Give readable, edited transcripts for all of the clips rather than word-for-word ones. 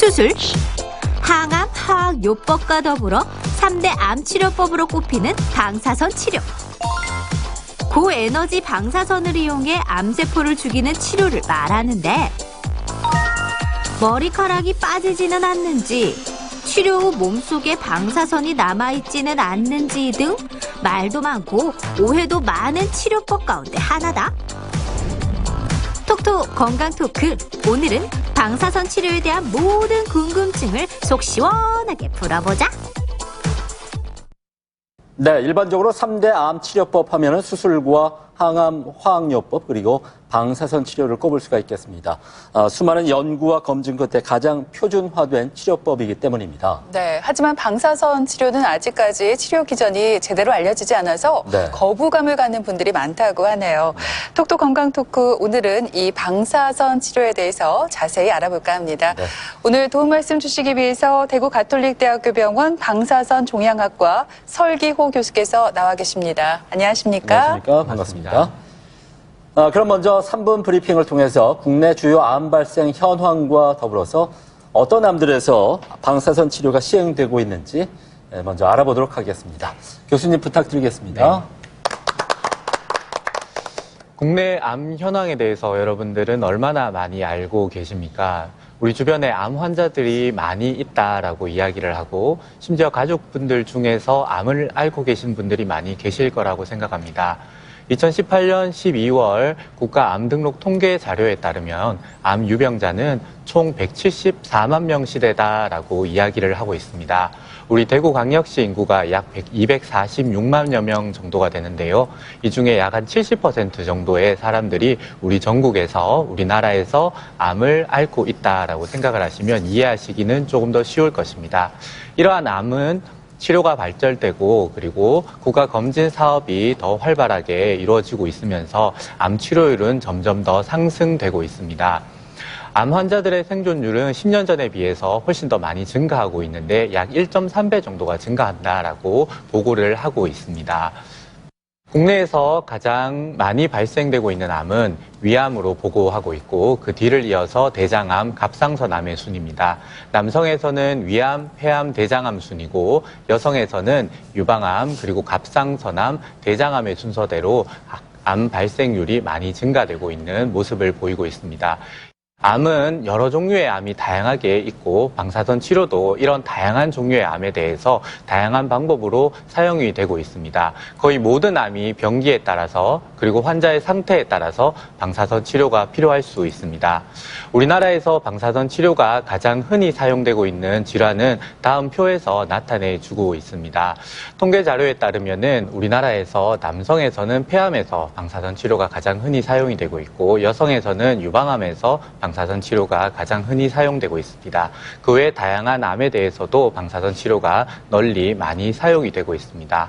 수술, 항암 화학요법과 더불어 3대 암치료법으로 꼽히는 방사선 치료. 고에너지 방사선을 이용해 암세포를 죽이는 치료를 말하는데 머리카락이 빠지지는 않는지, 치료 후 몸속에 방사선이 남아있지는 않는지 등 말도 많고 오해도 많은 치료법 가운데 하나다. 톡톡 건강 토크, 오늘은 방사선 치료에 대한 모든 궁금증을 속 시원하게 풀어보자. 네, 일반적으로 3대 암 치료법 하면은 수술과 항암 화학요법 그리고 방사선 치료를 꼽을 수가 있겠습니다. 수많은 연구와 검증 끝에 가장 표준화된 치료법이기 때문입니다. 네, 하지만 방사선 치료는 아직까지 치료 기전이 제대로 알려지지 않아서 거부감을 갖는 분들이 많다고 하네요. 톡톡 건강 토크, 오늘은 이 방사선 치료에 대해서 자세히 알아볼까 합니다. 오늘 도움 말씀 주시기 위해서 대구 가톨릭대학교 병원 방사선 종양학과 설기호 교수께서 나와 계십니다. 안녕하십니까? 안녕하십니까? 반갑습니다. 그럼 먼저 3분 브리핑을 통해서 국내 주요 암 발생 현황과 더불어서 어떤 암들에서 방사선 치료가 시행되고 있는지 먼저 알아보도록 하겠습니다. 교수님 부탁드리겠습니다. 네. 국내 암 현황에 대해서 여러분들은 얼마나 많이 알고 계십니까? 우리 주변에 암 환자들이 많이 있다라고 이야기를 하고 심지어 가족분들 중에서 암을 앓고 계신 분들이 많이 계실 거라고 생각합니다. 2018년 12월 국가암 등록 통계 자료에 따르면 암 유병자는 총 174만 명 시대다라고 이야기를 하고 있습니다. 우리 대구광역시 인구가 약 246만여 명 정도가 되는데요. 이 중에 약 한 70% 정도의 사람들이 우리 전국에서, 우리나라에서 암을 앓고 있다라고 생각을 하시면 이해하시기는 조금 더 쉬울 것입니다. 이러한 암은 치료가 발전되고 그리고 국가 검진 사업이 더 활발하게 이루어지고 있으면서 암 치료율은 점점 더 상승되고 있습니다. 암 환자들의 생존율은 10년 전에 비해서 훨씬 더 많이 증가하고 있는데 약 1.3배 정도가 증가한다라고 보고를 하고 있습니다. 국내에서 가장 많이 발생되고 있는 암은 위암으로 보고하고 있고 그 뒤를 이어서 대장암, 갑상선암의 순입니다. 남성에서는 위암, 폐암, 대장암 순이고 여성에서는 유방암, 그리고 갑상선암, 대장암의 순서대로 암 발생률이 많이 증가되고 있는 모습을 보이고 있습니다. 암은 여러 종류의 암이 다양하게 있고 방사선 치료도 이런 다양한 종류의 암에 대해서 다양한 방법으로 사용이 되고 있습니다. 거의 모든 암이 병기에 따라서 그리고 환자의 상태에 따라서 방사선 치료가 필요할 수 있습니다. 우리나라에서 방사선 치료가 가장 흔히 사용되고 있는 질환은 다음 표에서 나타내주고 있습니다. 통계 자료에 따르면은 우리나라에서 남성에서는 폐암에서 방사선 치료가 가장 흔히 사용이 되고 있고 여성에서는 유방암에서 방사선 치료가 가장 흔히 사용되고 있습니다. 그 외 다양한 암에 대해서도 방사선 치료가 널리 많이 사용이 되고 있습니다.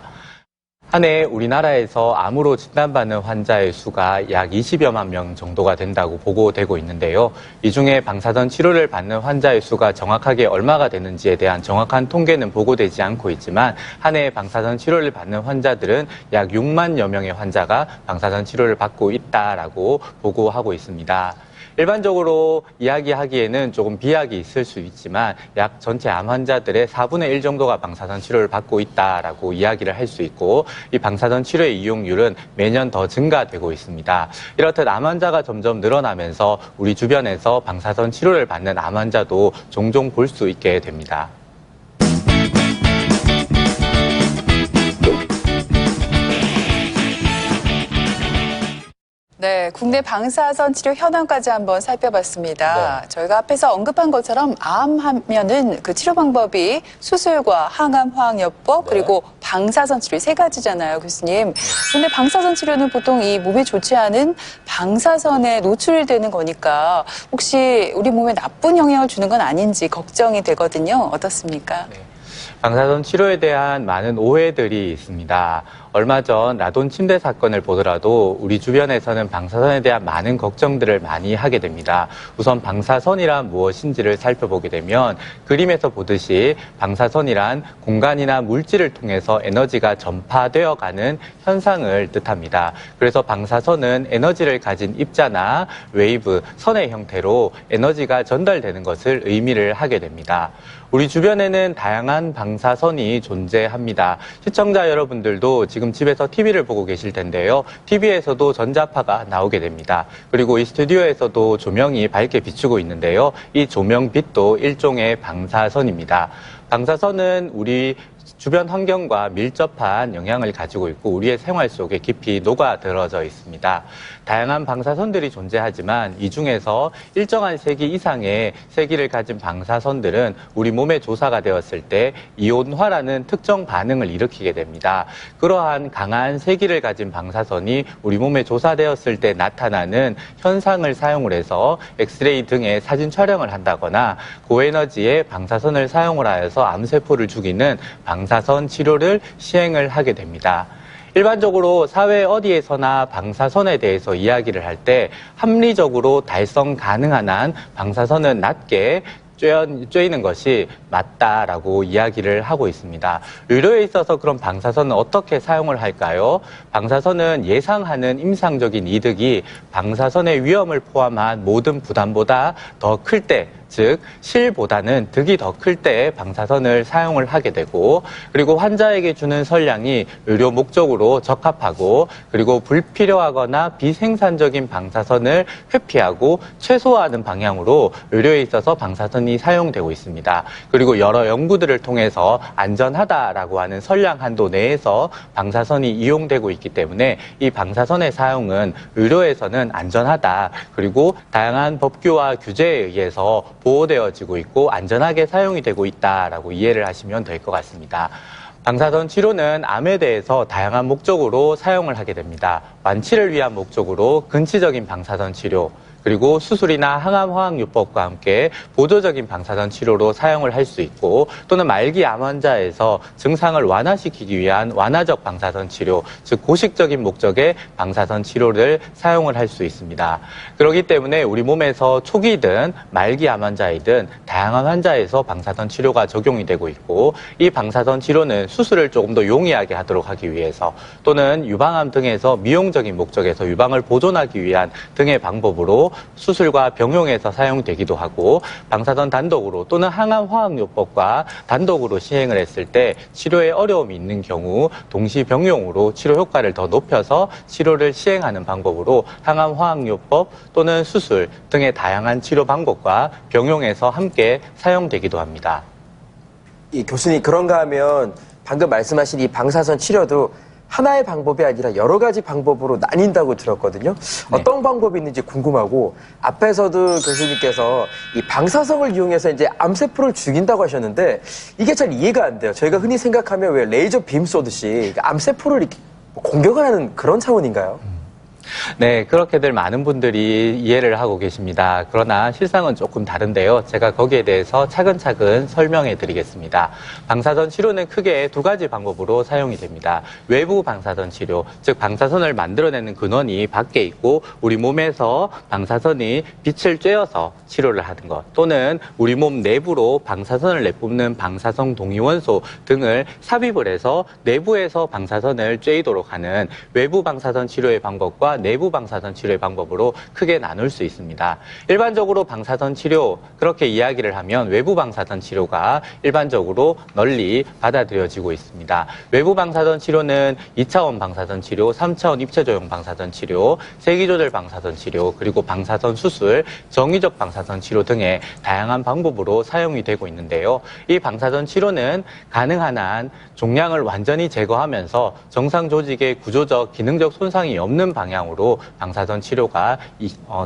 한 해 우리나라에서 암으로 진단받는 환자의 수가 약 20여만 명 정도가 된다고 보고되고 있는데요. 이 중에 방사선 치료를 받는 환자의 수가 정확하게 얼마가 되는지에 대한 정확한 통계는 보고되지 않고 있지만 한 해 방사선 치료를 받는 환자들은 약 6만여 명의 환자가 방사선 치료를 받고 있다라고 보고하고 있습니다. 일반적으로 이야기하기에는 조금 비약이 있을 수 있지만 약 전체 암 환자들의 4분의 1 정도가 방사선 치료를 받고 있다라고 이야기를 할 수 있고 이 방사선 치료의 이용률은 매년 더 증가되고 있습니다. 이렇듯 암 환자가 점점 늘어나면서 우리 주변에서 방사선 치료를 받는 암 환자도 종종 볼 수 있게 됩니다. 네, 국내 방사선 치료 현황까지 한번 살펴봤습니다. 저희가 앞에서 언급한 것처럼 암 하면은 그 치료 방법이 수술과 항암 화학요법 그리고 방사선 치료 세 가지잖아요, 교수님. 근데 방사선 치료는 보통 이 몸에 좋지 않은 방사선에 노출이 되는 거니까 혹시 우리 몸에 나쁜 영향을 주는 건 아닌지 걱정이 되거든요. 어떻습니까? 방사선 치료에 대한 많은 오해들이 있습니다. 얼마 전 라돈 침대 사건을 보더라도 우리 주변에서는 방사선에 대한 많은 걱정들을 많이 하게 됩니다. 우선 방사선이란 무엇인지를 살펴보게 되면 그림에서 보듯이 방사선이란 공간이나 물질을 통해서 에너지가 전파되어 가는 현상을 뜻합니다. 그래서 방사선은 에너지를 가진 입자나 웨이브, 선의 형태로 에너지가 전달되는 것을 의미를 하게 됩니다. 우리 주변에는 다양한 방사선이 존재합니다. 시청자 여러분들도 지금 집에서 TV를 보고 계실 텐데요. TV에서도 전자파가 나오게 됩니다. 그리고 이 스튜디오에서도 조명이 밝게 비추고 있는데요. 이 조명빛도 일종의 방사선입니다. 방사선은 우리 주변 환경과 밀접한 영향을 가지고 있고 우리의 생활 속에 깊이 녹아들어져 있습니다. 다양한 방사선들이 존재하지만 이 중에서 일정한 세기 이상의 세기를 가진 방사선들은 우리 몸에 조사가 되었을 때 이온화라는 특정 반응을 일으키게 됩니다. 그러한 강한 세기를 가진 방사선이 우리 몸에 조사되었을 때 나타나는 현상을 사용을 해서 엑스레이 등의 사진 촬영을 한다거나 고에너지의 방사선을 사용을 하여서 암세포를 죽이는 방사선 치료를 시행을 하게 됩니다. 일반적으로 사회 어디에서나 방사선에 대해서 이야기를 할 때 합리적으로 달성 가능한 한 방사선은 낮게 쬐이는 것이 맞다라고 이야기를 하고 있습니다. 의료에 있어서 그럼 방사선은 어떻게 사용을 할까요? 방사선은 예상하는 임상적인 이득이 방사선의 위험을 포함한 모든 부담보다 더 클 때, 즉 실보다는 득이 더 클 때 방사선을 사용을 하게 되고 그리고 환자에게 주는 선량이 의료 목적으로 적합하고 그리고 불필요하거나 비생산적인 방사선을 회피하고 최소화하는 방향으로 의료에 있어서 방사선이 사용되고 있습니다. 그리고 여러 연구들을 통해서 안전하다라고 하는 선량 한도 내에서 방사선이 이용되고 있기 때문에 이 방사선의 사용은 의료에서는 안전하다. 그리고 다양한 법규와 규제에 의해서 보호되어지고 있고 안전하게 사용이 되고 있다라고 이해를 하시면 될 것 같습니다. 방사선 치료는 암에 대해서 다양한 목적으로 사용을 하게 됩니다. 완치를 위한 목적으로 근치적인 방사선 치료, 그리고 수술이나 항암화학요법과 함께 보조적인 방사선 치료로 사용을 할 수 있고 또는 말기 암 환자에서 증상을 완화시키기 위한 완화적 방사선 치료, 즉 고식적인 목적의 방사선 치료를 사용을 할 수 있습니다. 그렇기 때문에 우리 몸에서 초기든 말기 암 환자이든 다양한 환자에서 방사선 치료가 적용이 되고 있고 이 방사선 치료는 수술을 조금 더 용이하게 하도록 하기 위해서 또는 유방암 등에서 미용적인 목적에서 유방을 보존하기 위한 등의 방법으로 수술과 병용에서 사용되기도 하고 방사선 단독으로 또는 항암화학요법과 단독으로 시행을 했을 때 치료에 어려움이 있는 경우 동시 병용으로 치료 효과를 더 높여서 치료를 시행하는 방법으로 항암화학요법 또는 수술 등의 다양한 치료 방법과 병용에서 함께 사용되기도 합니다. 이 교수님 그런가 하면 방금 말씀하신 이 방사선 치료도 하나의 방법이 아니라 여러 가지 방법으로 나뉜다고 들었거든요. 네. 어떤 방법이 있는지 궁금하고 앞에서도 교수님께서 이 방사성을 이용해서 이제 암세포를 죽인다고 하셨는데 이게 잘 이해가 안 돼요. 저희가 흔히 생각하면 왜 레이저 빔 쏘듯이 암세포를 이렇게 공격을 하는 그런 차원인가요? 네, 그렇게들 많은 분들이 이해를 하고 계십니다. 그러나 실상은 조금 다른데요. 제가 거기에 대해서 차근차근 설명해 드리겠습니다. 방사선 치료는 크게 두 가지 방법으로 사용이 됩니다. 외부 방사선 치료, 즉 방사선을 만들어내는 근원이 밖에 있고 우리 몸에서 방사선이 빛을 쬐어서 치료를 하는 것, 또는 우리 몸 내부로 방사선을 내뿜는 방사성 동위원소 등을 삽입을 해서 내부에서 방사선을 쬐이도록 하는 외부 방사선 치료의 방법과 내부 방사선 치료의 방법으로 크게 나눌 수 있습니다. 일반적으로 방사선 치료, 그렇게 이야기를 하면 외부 방사선 치료가 일반적으로 널리 받아들여지고 있습니다. 외부 방사선 치료는 2차원 방사선 치료, 3차원 입체조형 방사선 치료, 세기조절 방사선 치료, 그리고 방사선 수술, 정위적 방사선 치료 등의 다양한 방법으로 사용이 되고 있는데요. 이 방사선 치료는 가능한 한 종양을 완전히 제거하면서 정상 조직의 구조적, 기능적 손상이 없는 방향으로 방향으로 방사선 치료가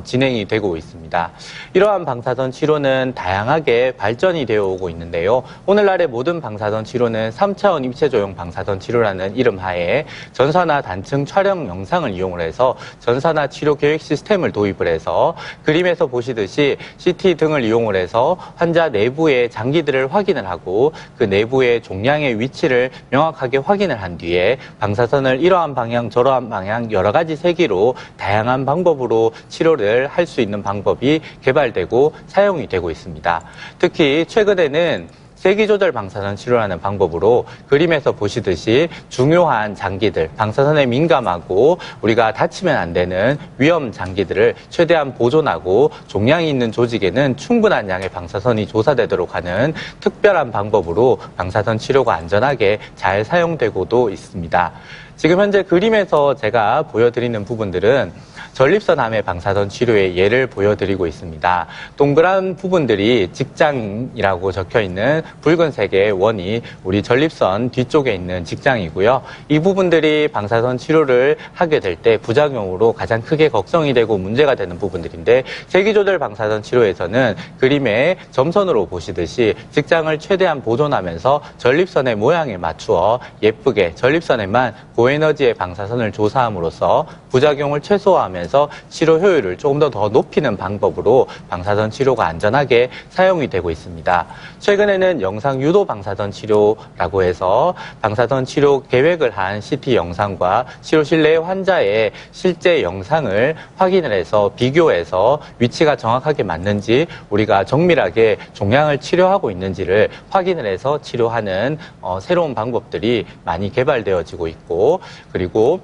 진행이 되고 있습니다. 이러한 방사선 치료는 다양하게 발전이 되어 오고 있는데요. 오늘날의 모든 방사선 치료는 3차원 입체조형 방사선 치료라는 이름 하에 전산화 단층 촬영 영상을 이용을 해서 전산화 치료 계획 시스템을 도입을 해서 그림에서 보시듯이 CT 등을 이용을 해서 환자 내부의 장기들을 확인을 하고 그 내부의 종양의 위치를 명확하게 확인을 한 뒤에 방사선을 이러한 방향 저러한 방향 여러 가지 세기로 다양한 방법으로 치료를 할 수 있는 방법이 개발되고 사용이 되고 있습니다. 특히 최근에는 세기 조절 방사선 치료라는 방법으로 그림에서 보시듯이 중요한 장기들, 방사선에 민감하고 우리가 다치면 안 되는 위험 장기들을 최대한 보존하고 종양이 있는 조직에는 충분한 양의 방사선이 조사되도록 하는 특별한 방법으로 방사선 치료가 안전하게 잘 사용되고도 있습니다. 지금 현재 그림에서 제가 보여드리는 부분들은 전립선 암의 방사선 치료의 예를 보여드리고 있습니다. 동그란 부분들이 직장이라고 적혀있는 붉은색의 원이 우리 전립선 뒤쪽에 있는 직장이고요. 이 부분들이 방사선 치료를 하게 될 때 부작용으로 가장 크게 걱정이 되고 문제가 되는 부분들인데 세기조절 방사선 치료에서는 그림에 점선으로 보시듯이 직장을 최대한 보존하면서 전립선의 모양에 맞추어 예쁘게 전립선에만 고에너지의 방사선을 조사함으로써 부작용을 최소화하면서 치료 효율을 조금 더 높이는 방법으로 방사선 치료가 안전하게 사용이 되고 있습니다. 최근에는 영상 유도 방사선 치료라고 해서 방사선 치료 계획을 한 CT 영상과 치료실 내 환자의 실제 영상을 확인을 해서 비교해서 위치가 정확하게 맞는지 우리가 정밀하게 종양을 치료하고 있는지를 확인을 해서 치료하는 새로운 방법들이 많이 개발되어지고 있고 그리고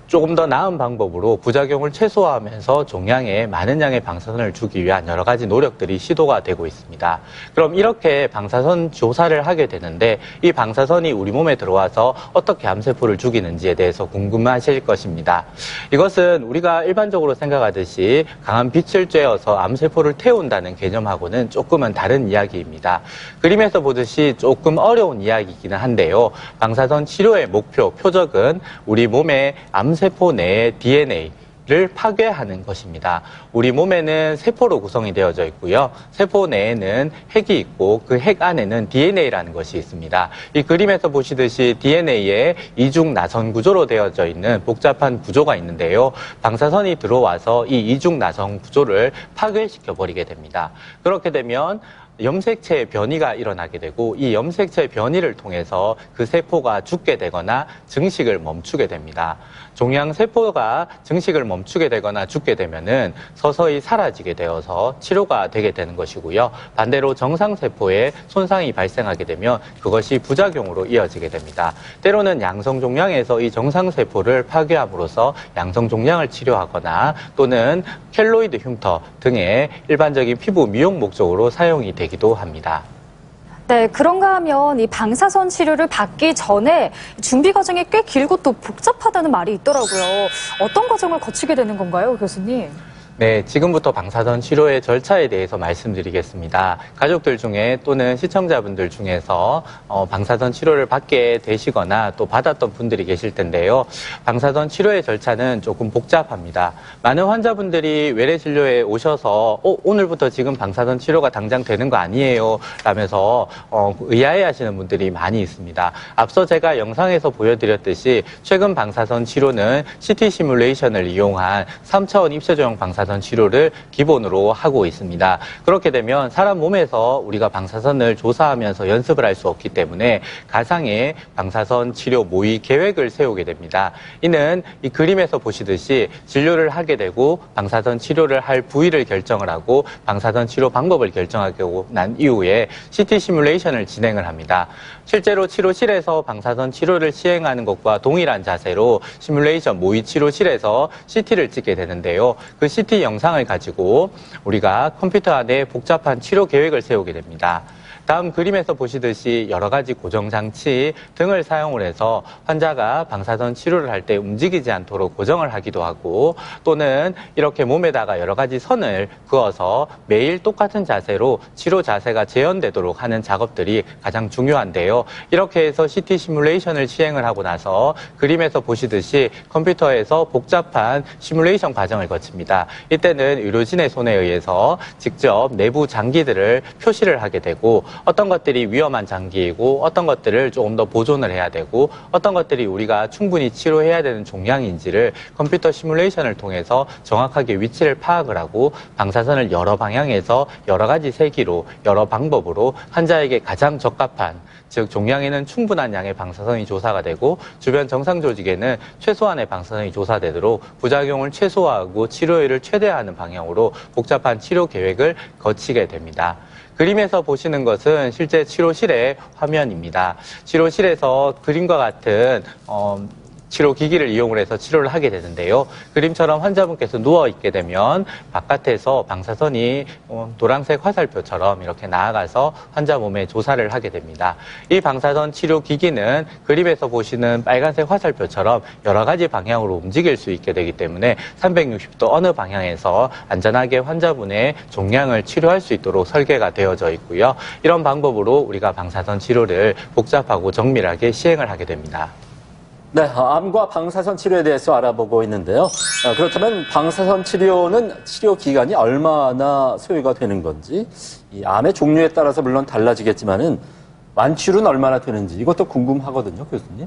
조금 더 나은 방법으로 부작용을 최소화하면서 종양에 많은 양의 방사선을 주기 위한 여러 가지 노력들이 시도가 되고 있습니다. 그럼 이렇게 방사선 조사를 하게 되는데 이 방사선이 우리 몸에 들어와서 어떻게 암세포를 죽이는지에 대해서 궁금하실 것입니다. 이것은 우리가 일반적으로 생각하듯이 강한 빛을 쬐어서 암세포를 태운다는 개념하고는 조금은 다른 이야기입니다. 그림에서 보듯이 조금 어려운 이야기이기는 한데요. 방사선 치료의 목표, 표적은 우리 몸의 암세포 내의 DNA를 파괴하는 것입니다. 우리 몸에는 세포로 구성이 되어져 있고요. 세포 내에는 핵이 있고 그 핵 안에는 DNA라는 것이 있습니다. 이 그림에서 보시듯이 DNA에 이중 나선 구조로 되어져 있는 복잡한 구조가 있는데요. 방사선이 들어와서 이 이중 나선 구조를 파괴시켜 버리게 됩니다. 그렇게 되면 염색체의 변이가 일어나게 되고 이 염색체의 변이를 통해서 그 세포가 죽게 되거나 증식을 멈추게 됩니다. 종양세포가 증식을 멈추게 되거나 죽게 되면은 서서히 사라지게 되어서 치료가 되게 되는 것이고요. 반대로 정상세포에 손상이 발생하게 되면 그것이 부작용으로 이어지게 됩니다. 때로는 양성종양에서 이 정상세포를 파괴함으로써 양성종양을 치료하거나 또는 켈로이드 흉터 등의 일반적인 피부 미용 목적으로 사용이 되기도 합니다. 네, 그런가 하면 이 방사선 치료를 받기 전에 준비 과정이 꽤 길고 또 복잡하다는 말이 있더라고요. 어떤 과정을 거치게 되는 건가요, 교수님? 네, 지금부터 방사선 치료의 절차에 대해서 말씀드리겠습니다. 가족들 중에 또는 시청자분들 중에서 방사선 치료를 받게 되시거나 또 받았던 분들이 계실 텐데요. 방사선 치료의 절차는 조금 복잡합니다. 많은 환자분들이 외래 진료에 오셔서 오늘부터 지금 방사선 치료가 당장 되는 거 아니에요? 라면서 의아해하시는 분들이 많이 있습니다. 앞서 제가 영상에서 보여드렸듯이 최근 방사선 치료는 CT 시뮬레이션을 이용한 3차원 입체조형 방사선 치료를 기본으로 하고 있습니다. 그렇게 되면 사람 몸에서 우리가 방사선을 조사하면서 연습을 할 수 없기 때문에 가상의 방사선 치료 모의 계획을 세우게 됩니다. 이는 이 그림에서 보시듯이 진료를 하게 되고 방사선 치료를 할 부위를 결정을 하고 방사선 치료 방법을 결정하고 난 이후에 CT 시뮬레이션을 진행을 합니다. 실제로 치료실에서 방사선 치료를 시행하는 것과 동일한 자세로 시뮬레이션 모의 치료실에서 CT를 찍게 되는데요. 그 CT 영상을 가지고 우리가 컴퓨터 안에 복잡한 치료 계획을 세우게 됩니다. 다음 그림에서 보시듯이 여러 가지 고정장치 등을 사용을 해서 환자가 방사선 치료를 할 때 움직이지 않도록 고정을 하기도 하고 또는 이렇게 몸에다가 여러 가지 선을 그어서 매일 똑같은 자세로 치료 자세가 재현되도록 하는 작업들이 가장 중요한데요. 이렇게 해서 CT 시뮬레이션을 시행을 하고 나서 그림에서 보시듯이 컴퓨터에서 복잡한 시뮬레이션 과정을 거칩니다. 이때는 의료진의 손에 의해서 직접 내부 장기들을 표시를 하게 되고 어떤 것들이 위험한 장기이고 어떤 것들을 조금 더 보존을 해야 되고 어떤 것들이 우리가 충분히 치료해야 되는 종양인지를 컴퓨터 시뮬레이션을 통해서 정확하게 위치를 파악을 하고 방사선을 여러 방향에서 여러 가지 세기로 여러 방법으로 환자에게 가장 적합한 즉 종양에는 충분한 양의 방사선이 조사가 되고 주변 정상 조직에는 최소한의 방사선이 조사되도록 부작용을 최소화하고 치료율을 최대화하는 방향으로 복잡한 치료 계획을 거치게 됩니다. 그림에서 보시는 것은 실제 치료실의 화면입니다. 치료실에서 그림과 같은 치료기기를 이용을 해서 치료를 하게 되는데요. 그림처럼 환자분께서 누워있게 되면 바깥에서 방사선이 노란색 화살표처럼 이렇게 나아가서 환자 몸에 조사를 하게 됩니다. 이 방사선 치료기기는 그림에서 보시는 빨간색 화살표처럼 여러 가지 방향으로 움직일 수 있게 되기 때문에 360도 어느 방향에서 안전하게 환자분의 종양을 치료할 수 있도록 설계가 되어져 있고요. 이런 방법으로 우리가 방사선 치료를 복잡하고 정밀하게 시행을 하게 됩니다. 네, 암과 방사선 치료에 대해서 알아보고 있는데요. 그렇다면 방사선 치료는 치료 기간이 얼마나 소요가 되는 건지, 이 암의 종류에 따라서 물론 달라지겠지만은 완치율은 얼마나 되는지 이것도 궁금하거든요, 교수님.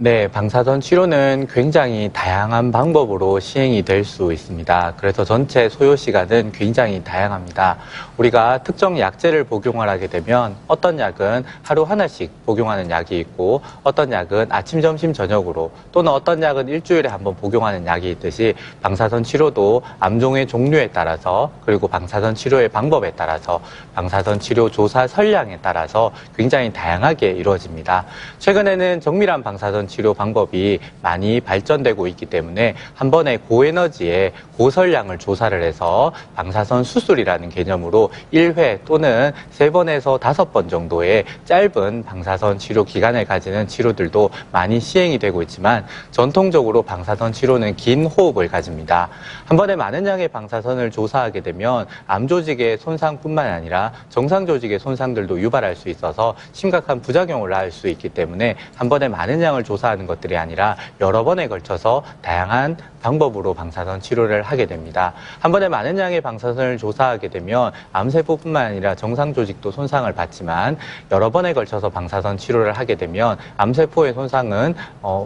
네, 방사선 치료는 굉장히 다양한 방법으로 시행이 될 수 있습니다. 그래서 전체 소요 시간은 굉장히 다양합니다. 우리가 특정 약제를 복용을 하게 되면 어떤 약은 하루 하나씩 복용하는 약이 있고 어떤 약은 아침, 점심, 저녁으로 또는 어떤 약은 일주일에 한 번 복용하는 약이 있듯이 방사선 치료도 암종의 종류에 따라서 그리고 방사선 치료의 방법에 따라서 방사선 치료 조사 선량에 따라서 굉장히 다양하게 이루어집니다. 최근에는 정밀한 방사선 치료 방법이 많이 발전되고 있기 때문에 한 번에 고에너지에 고설량을 조사를 해서 방사선 수술이라는 개념으로 1회 또는 3번에서 5번 정도의 짧은 방사선 치료 기간을 가지는 치료들도 많이 시행이 되고 있지만 전통적으로 방사선 치료는 긴 호흡을 가집니다. 한 번에 많은 양의 방사선을 조사하게 되면 암 조직의 손상뿐만 아니라 정상 조직의 손상들도 유발할 수 있어서 심각한 부작용을 낳을 수 있기 때문에 한 번에 많은 양을 조사하는 것들이 아니라 여러 번에 걸쳐서 다양한 방법으로 방사선 치료를 하게 됩니다. 한 번에 많은 양의 방사선을 조사하게 되면 암세포뿐만 아니라 정상 조직도 손상을 받지만 여러 번에 걸쳐서 방사선 치료를 하게 되면 암세포의 손상은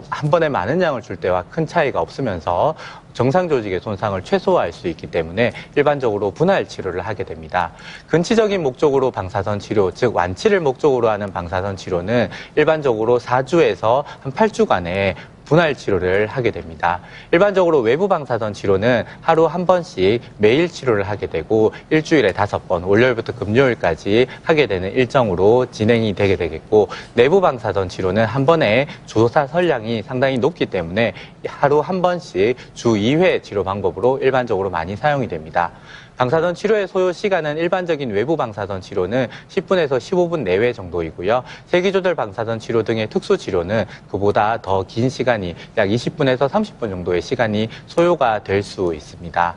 한 번에 많은 양을 줄 때와 큰 차이가 없으면서 정상 조직의 손상을 최소화할 수 있기 때문에 일반적으로 분할 치료를 하게 됩니다. 근치적인 목적으로 방사선 치료, 즉 완치를 목적으로 하는 방사선 치료는 일반적으로 4주에서 한 8주간의 분할 치료를 하게 됩니다. 일반적으로 외부 방사선 치료는 하루 한 번씩 매일 치료를 하게 되고 일주일에 5번, 월요일부터 금요일까지 하게 되는 일정으로 진행이 되게 되겠고 내부 방사선 치료는 한 번에 조사 선량이 상당히 높기 때문에 하루 한 번씩 주 2회 치료 방법으로 일반적으로 많이 사용이 됩니다. 방사선 치료의 소요 시간은 일반적인 외부 방사선 치료는 10분에서 15분 내외 정도이고요. 세기조절 방사선 치료 등의 특수 치료는 그보다 더 긴 시간이 약 20분에서 30분 정도의 시간이 소요가 될 수 있습니다.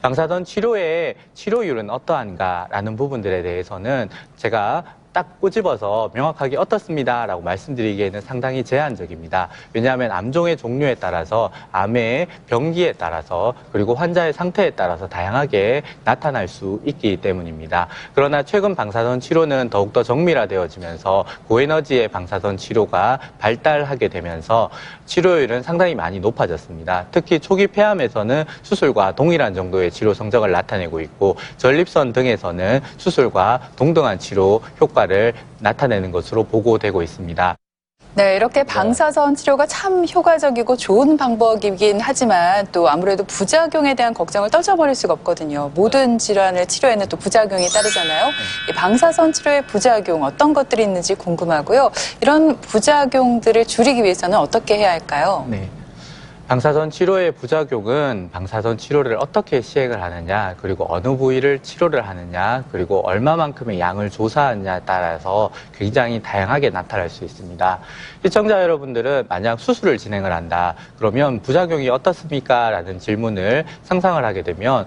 방사선 치료의 치료율은 어떠한가라는 부분들에 대해서는 제가 딱 꼬집어서 명확하게 어떻습니다라고 말씀드리기에는 상당히 제한적입니다. 왜냐하면 암종의 종류에 따라서 암의 병기에 따라서 그리고 환자의 상태에 따라서 다양하게 나타날 수 있기 때문입니다. 그러나 최근 방사선 치료는 더욱더 정밀화되어지면서 고에너지의 방사선 치료가 발달하게 되면서 치료율은 상당히 많이 높아졌습니다. 특히 초기 폐암에서는 수술과 동일한 정도의 치료 성적을 나타내고 있고 전립선 등에서는 수술과 동등한 치료 효과를 나타내는 것으로 보고되고 있습니다. 네, 이렇게 방사선 치료가 참 효과적이고 좋은 방법이긴 하지만 또 아무래도 부작용에 대한 걱정을 떨쳐버릴 수가 없거든요. 모든 질환을 치료에는 또 부작용이 따르잖아요. 이 방사선 치료의 부작용 어떤 것들이 있는지 궁금하고요. 이런 부작용들을 줄이기 위해서는 어떻게 해야 할까요? 네. 방사선 치료의 부작용은 방사선 치료를 어떻게 시행을 하느냐, 그리고 어느 부위를 치료를 하느냐, 그리고 얼마만큼의 양을 조사하느냐에 따라서 굉장히 다양하게 나타날 수 있습니다. 시청자 여러분들은 만약 수술을 진행을 한다, 그러면 부작용이 어떻습니까? 라는 질문을 상상을 하게 되면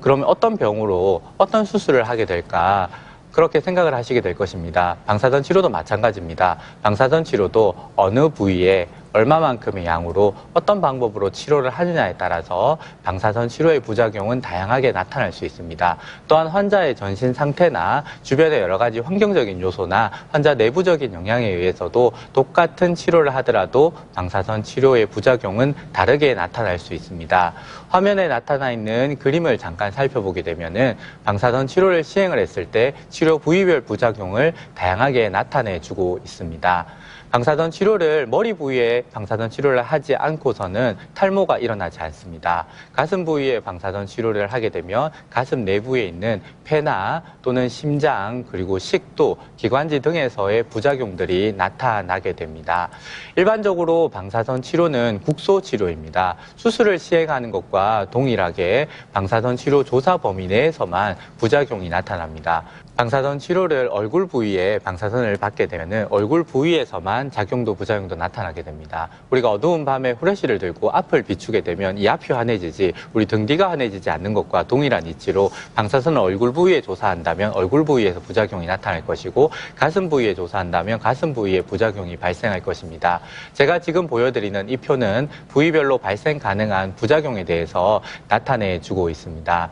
그러면 어떤 병으로 어떤 수술을 하게 될까? 그렇게 생각을 하시게 될 것입니다. 방사선 치료도 마찬가지입니다. 방사선 치료도 어느 부위에 얼마만큼의 양으로 어떤 방법으로 치료를 하느냐에 따라서 방사선 치료의 부작용은 다양하게 나타날 수 있습니다. 또한 환자의 전신 상태나 주변의 여러 가지 환경적인 요소나 환자 내부적인 영향에 의해서도 똑같은 치료를 하더라도 방사선 치료의 부작용은 다르게 나타날 수 있습니다. 화면에 나타나 있는 그림을 잠깐 살펴보게 되면은 방사선 치료를 시행을 했을 때 치료 부위별 부작용을 다양하게 나타내주고 있습니다. 방사선 치료를 머리 부위에 방사선 치료를 하지 않고서는 탈모가 일어나지 않습니다. 가슴 부위에 방사선 치료를 하게 되면 가슴 내부에 있는 폐나 또는 심장 그리고 식도, 기관지 등에서의 부작용들이 나타나게 됩니다. 일반적으로 방사선 치료는 국소 치료입니다. 수술을 시행하는 것과 동일하게 방사선 치료 조사 범위 내에서만 부작용이 나타납니다. 방사선 치료를 얼굴 부위에 방사선을 받게 되면 얼굴 부위에서만 작용도 부작용도 나타나게 됩니다. 우리가 어두운 밤에 후레쉬를 들고 앞을 비추게 되면 이 앞이 환해지지 우리 등 뒤가 환해지지 않는 것과 동일한 이치로 방사선을 얼굴 부위에 조사한다면 얼굴 부위에서 부작용이 나타날 것이고 가슴 부위에 조사한다면 가슴 부위에 부작용이 발생할 것입니다. 제가 지금 보여드리는 이 표는 부위별로 발생 가능한 부작용에 대해서 나타내주고 있습니다.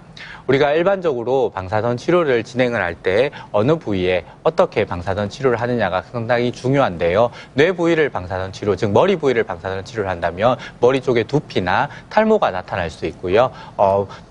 우리가 일반적으로 방사선 치료를 진행을 할 때 어느 부위에 어떻게 방사선 치료를 하느냐가 상당히 중요한데요. 뇌 부위를 방사선 치료, 즉 머리 부위를 방사선 치료를 한다면 머리 쪽에 두피나 탈모가 나타날 수 있고요.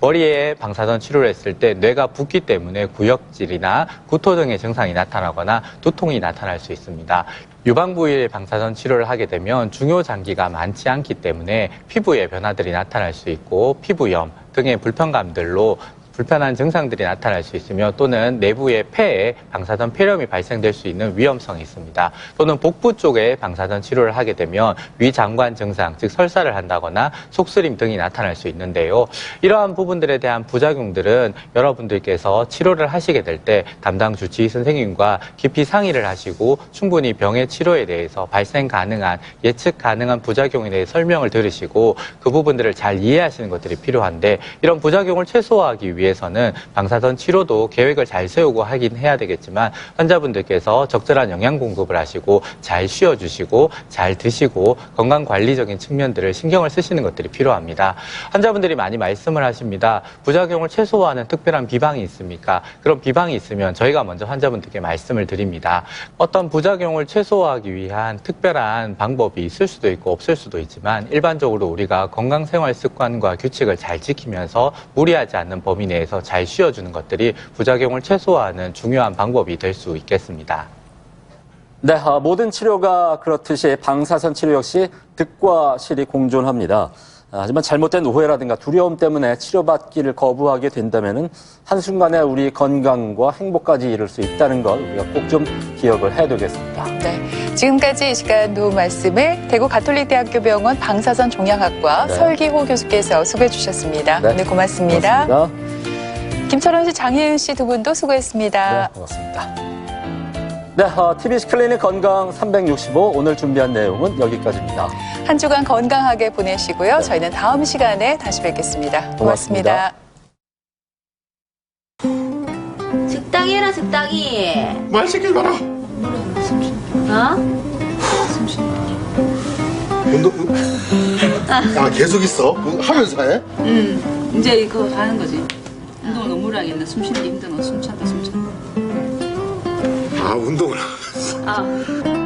머리에 방사선 치료를 했을 때 뇌가 붓기 때문에 구역질이나 구토 등의 증상이 나타나거나 두통이 나타날 수 있습니다. 유방 부위에 방사선 치료를 하게 되면 중요 장기가 많지 않기 때문에 피부에 변화들이 나타날 수 있고 피부염 등의 불편감들로 불편한 증상들이 나타날 수 있으며 또는 내부의 폐에 방사선 폐렴이 발생될 수 있는 위험성이 있습니다. 또는 복부 쪽에 방사선 치료를 하게 되면 위장관 증상, 즉 설사를 한다거나 속쓰림 등이 나타날 수 있는데요. 이러한 부분들에 대한 부작용들은 여러분들께서 치료를 하시게 될 때 담당 주치의 선생님과 깊이 상의를 하시고 충분히 병의 치료에 대해서 발생 가능한, 예측 가능한 부작용에 대해 설명을 들으시고 그 부분들을 잘 이해하시는 것들이 필요한데 이런 부작용을 최소화하기 위해서는 방사선 치료도 계획을 잘 세우고 하긴 해야 되겠지만 환자분들께서 적절한 영양 공급을 하시고 잘 쉬어주시고 잘 드시고 건강관리적인 측면들을 신경을 쓰시는 것들이 필요합니다. 환자분들이 많이 말씀을 하십니다. 부작용을 최소화하는 특별한 비방이 있습니까? 그런 비방이 있으면 저희가 먼저 환자분들께 말씀을 드립니다. 어떤 부작용을 최소화하기 위한 특별한 방법이 있을 수도 있고 없을 수도 있지만 일반적으로 우리가 건강생활 습관과 규칙을 잘 지키면서 무리하지 않는 범위 내에서 잘 쉬어주는 것들이 부작용을 최소화하는 중요한 방법이 될 수 있겠습니다. 네, 모든 치료가 그렇듯이 방사선 치료 역시 득과 실이 공존합니다. 하지만 잘못된 오해라든가 두려움 때문에 치료받기를 거부하게 된다면 한순간에 우리 건강과 행복까지 이룰 수 있다는 걸 우리가 꼭 좀 기억을 해두겠습니다. 네, 지금까지 이 시간 도움 말씀을 대구 가톨릭대학교 병원 방사선 종양학과 설기호 교수께서 수고해 주셨습니다. 네, 오늘 고맙습니다. 고맙습니다. 김철원 씨, 장혜은 씨 두 분도 수고했습니다. 네, 고맙습니다. 네, TBC 클리닉 건강 365 오늘 준비한 내용은 여기까지입니다. 한 주간 건강하게 보내시고요. 저희는 다음 시간에 다시 뵙겠습니다. 고맙습니다. 적당히 해라, 적당히. 말 시키지 마라. 어? 운동, 계속 있어? 하면서 해? 이제 이거 하는 거지. 운동을 너무 무리하게 했나? 숨 쉬는 게 힘드나? 숨 찬다. 운동을. 아.